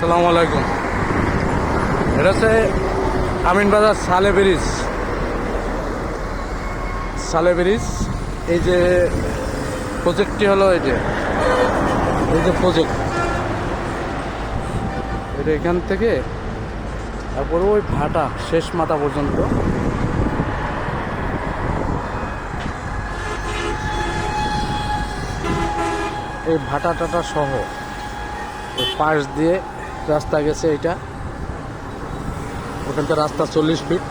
আসসালামু আলাইকুম। এটা হচ্ছে আমিনবাজার সালে ব্রিজ। সালে ব্রিজ, এই যে প্রজেক্টটি হলো এই যে প্রজেক্ট, এটা এখান থেকে তারপরে ওই ভাটা শেষ মাথা পর্যন্ত এই ভাটা টাটা সহ ওই পাশ দিয়ে রাস্তা গেছে। এটা ওখান থেকে রাস্তা 40 ফিট।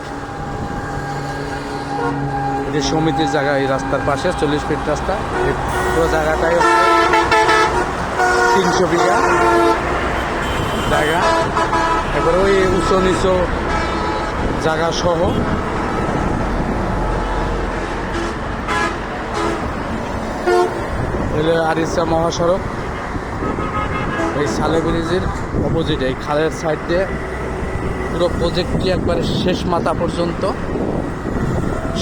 এটি সমিতির জায়গা, এই রাস্তার পাশে 40 ফিট রাস্তা। এই পুরো জায়গাটাই 300 বিঘা জায়গা। এবার ওই উঁচু নিচু জায়গা সহ আরিচা মহাসড়ক, এই সালে ব্রিজের অপোজিটে এই খালের সাইড দিয়ে পুরো প্রজেক্টটি একবারে শেষ মাথা পর্যন্ত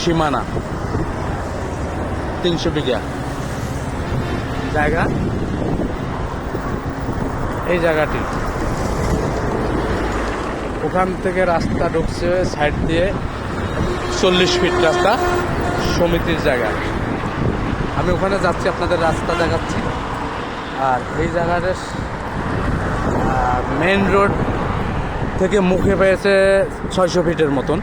সীমানা 300 বিঘা জায়গা। এই জায়গাটি ওখান থেকে রাস্তা ঢুকছে সাইড দিয়ে 40 ফিট রাস্তা সমিতির জায়গা। আমি ওখানে যাচ্ছি, আপনাদের রাস্তা দেখাচ্ছি। আর এই জায়গার মেইন রোড থেকে মুখে পেয়েছে 600 ফিটের মতন।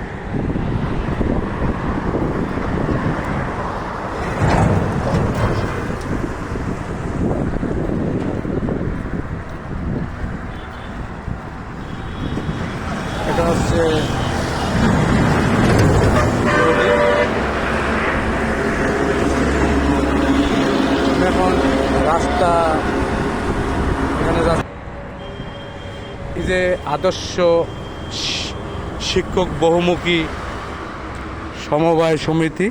এটা হচ্ছে এখন রাস্তা, এখানে এই যে আদর্শ শিক্ষক বহুমুখী সমবায় সমিতি,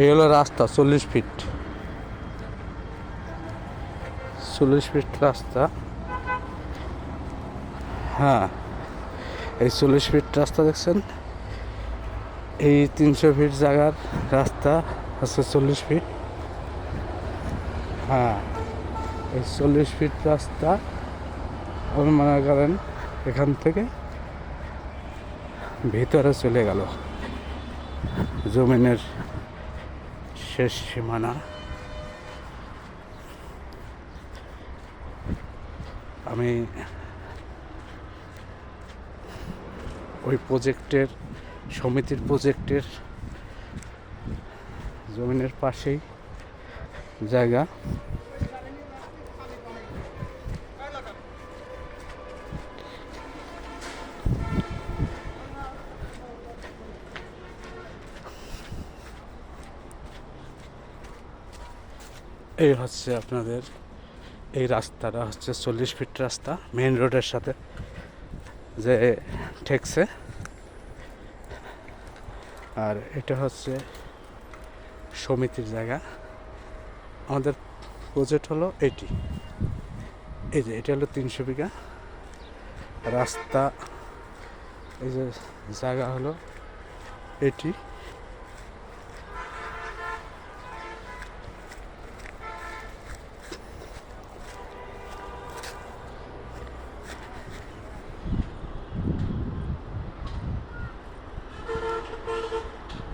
এই হলো রাস্তা 40 ফিট। 40 ফিট রাস্তা। হ্যাঁ, এই 40 ফিট রাস্তা দেখছেন। এই 300 ফিট জায়গার রাস্তা আছে 40 ফিট। হ্যাঁ, এই 40 ফিট রাস্তা আপনি মনে করেন এখান থেকে ভিতরে চলে গেল জমিনের শেষ সীমানা। আমি ওই প্রজেক্টের সমিতির প্রজেক্টের জমিনের পাশেই জায়গা। এই হচ্ছে আপনাদের এই রাস্তাটা হচ্ছে 40 ফিট রাস্তা, মেইন রোডের সাথে যে ঠেকছে। আর এটা হচ্ছে সমিতির জায়গা। আমাদের প্রজেক্ট হলো এটি, এই যে এটা হলো 300 বিঘা রাস্তা। এই যে জায়গা হলো এটি।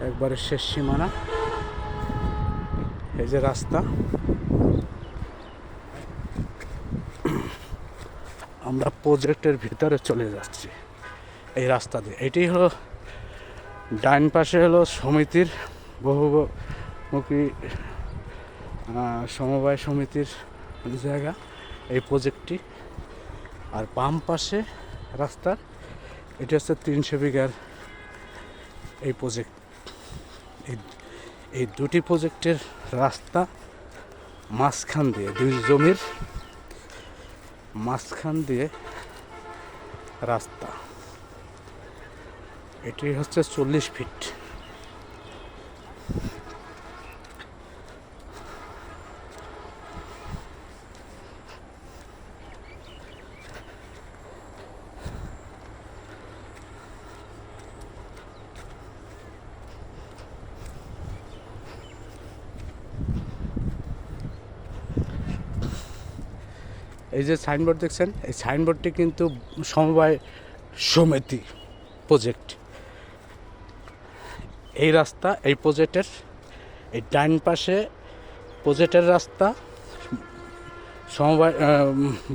একবারে শেষ সীমানা, এই যে রাস্তা। আমরা প্রজেক্টের ভিতরে চলে যাচ্ছি এই রাস্তা দিয়ে। এটি হলো ডাইন পাশে হলো সমিতির বহুমুখী সমবায় সমিতির জায়গা, এই প্রজেক্টটি। আর বাম পাশে রাস্তার এটি হচ্ছে 300 বিঘার এই প্রজেক্ট। এই দুটি প্রজেক্টের রাস্তা মাঝখান দিয়ে, দুই জমির মাঝখান দিয়ে রাস্তা। এটি হচ্ছে 40 ফিট। এই যে সাইনবোর্ড দেখছেন, এই সাইনবোর্ডটি কিন্তু সমবায় সমিতি প্রজেক্ট। এই রাস্তা এই প্রজেক্টের এই ডাইন পাশে প্রজেক্টের রাস্তা সমবায়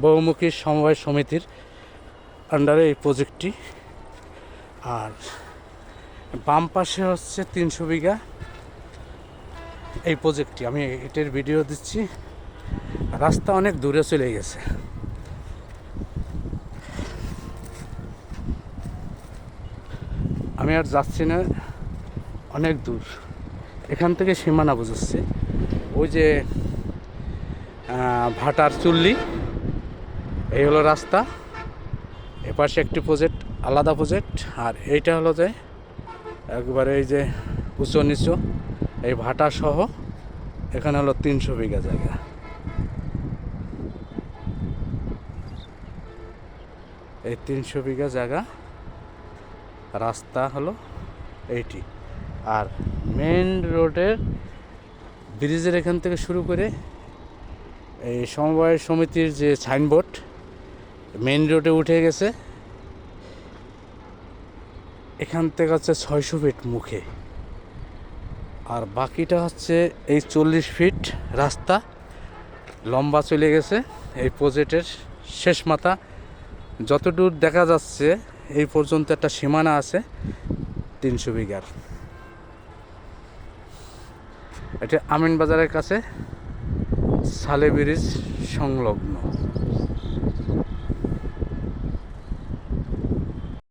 বহুমুখী সমবায় সমিতির আন্ডারে এই প্রজেক্টটি। আর বাম পাশে হচ্ছে 300 বিঘা এই প্রজেক্টটি। আমি এটার ভিডিও দিচ্ছি। রাস্তা অনেক দূরে চলে গেছে। আমি আর যাচ্ছি না, অনেক দূর। এখান থেকে সীমানা বুঝাচ্ছে ওই যে ভাটার চুল্লি, এই হলো রাস্তা। এপাশে একটি প্রজেক্ট, আলাদা প্রজেক্ট। আর এইটা হলো যে একবারে এই যে উঁচু নিচু এই ভাটা সহ এখানে হলো 300 বিঘা জায়গা। এই 300 বিঘা জায়গা, রাস্তা হলো এইটি। আর মেন রোডের ব্রিজের এখান থেকে শুরু করে এই সমবায় সমিতির যে সাইনবোর্ড মেন রোডে উঠে গেছে। এখান থেকে হচ্ছে 600 ফিট মুখে, আর বাকিটা হচ্ছে এই 40 ফিট রাস্তা লম্বা চলে গেছে এই প্রজেক্টের শেষ মাথা। যতদূর দেখা যাচ্ছে এই পর্যন্ত একটা সীমানা আছে 300 বিঘার। এটা আমিন বাজারের কাছে সালে ব্রিজ সংলগ্ন।